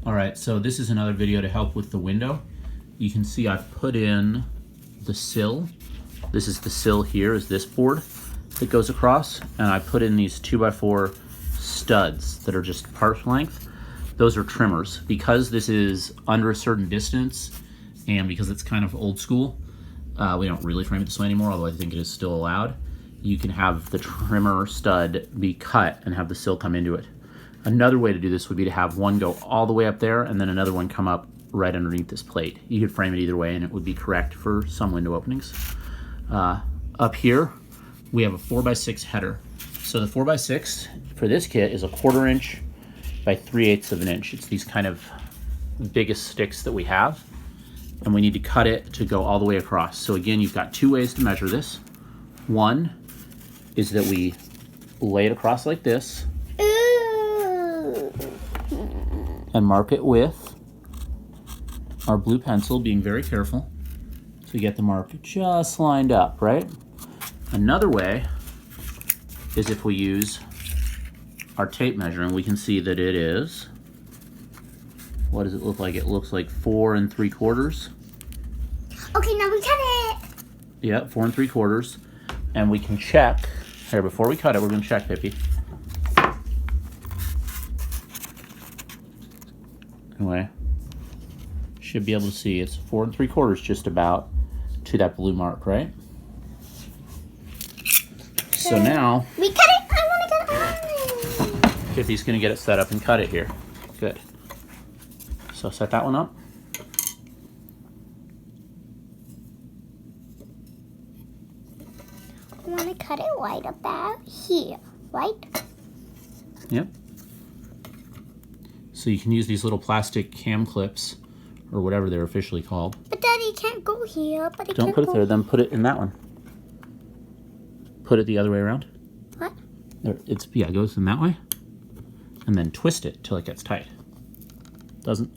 All right, so this is another video to help with the window. You can see I've put in the sill. This is the sill here, is this board that goes across, and I put in these 2x4 studs that are just part length. Those are trimmers. Because this is under a certain distance and because it's kind of old school, we don't really frame it this way anymore, although I think it is still allowed. You can have the trimmer stud be cut and have the sill come into it. Another way to do this would be to have one go all the way up there and then another one come up right underneath this plate. You could frame it either way and it would be correct for some window openings. Up here, we have a 4x6 header. So the 4x6 for this kit is a 1/4 inch by 3/8 of an inch. It's these kind of biggest sticks that we have, and we need to cut it to go all the way across. So again, you've got two ways to measure this. One is that we lay it across like this and mark it with our blue pencil, being very careful to get the mark just lined up, right? Another way is if we use our tape measure, and we can see that it is, what does it look like? It looks like 4 3/4. Okay, now we cut it. Yeah, 4 3/4. And we can check, here, before we cut it, we're gonna check, Pippi. Anyway, should be able to see it's 4 3/4 just about to that blue mark, right? So now, We cut it. I want to cut it. Pippi's gonna get it set up and cut it here. Good. So set that one up. I want to cut it right about here, right? Yep. So you can use these little plastic cam clips, or whatever they're officially called. But Daddy can't go here. But it Don't can't put it go there, then put it in that one. Put it the other way around. What? There, it goes in that way. And then twist it till it gets tight.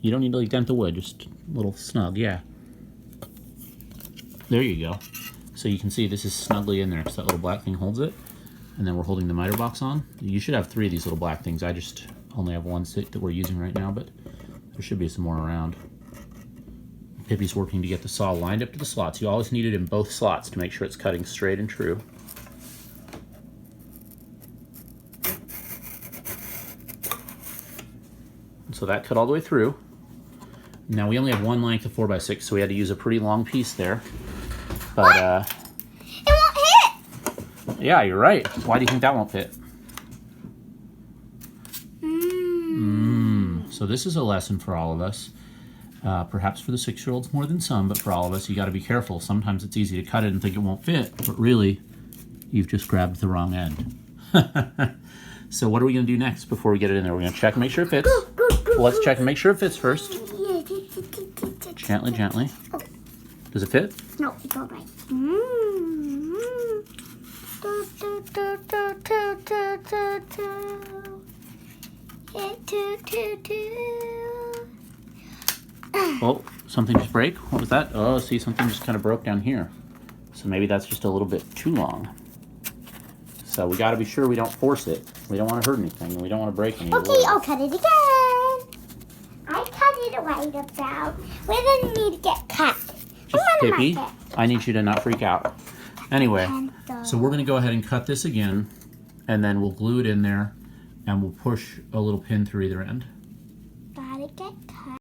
You don't need to like dent the wood, just a little snug, yeah. There you go. So you can see this is snugly in there because that little black thing holds it. And then we're holding the miter box on. You should have 3 of these little black things. I just only have 1 stick that we're using right now, but there should be some more around. Pippi's working to get the saw lined up to the slots. You always need it in both slots to make sure it's cutting straight and true. So that cut all the way through. Now we only have 1 length of 4x6, so we had to use a pretty long piece there. But It won't hit. yeah, you're right. Why do you think that won't fit? So this is a lesson for all of us. Perhaps for the 6-year-olds more than some, but for all of us, you got to be careful. Sometimes it's easy to cut it and think it won't fit, but really, you've just grabbed the wrong end. So what are we going to do next before we get it in there? We're going to check and make sure it fits. Let's check and make sure it fits first. Gently, gently. Does it fit? No, it's all right. Oh, something just break? What was that? Oh, see, something just kind of broke down here. So maybe that's just a little bit too long. So we got to be sure we don't force it. We don't want to hurt anything, and we don't want to break anything. Okay, I'll cut it again. I cut it right about. Where does it need to get cut? Just Pippi, I need you to not freak out. Anyway, so we're going to go ahead and cut this again, and then we'll glue it in there, and we'll push a little pin through either end. Gotta get cut.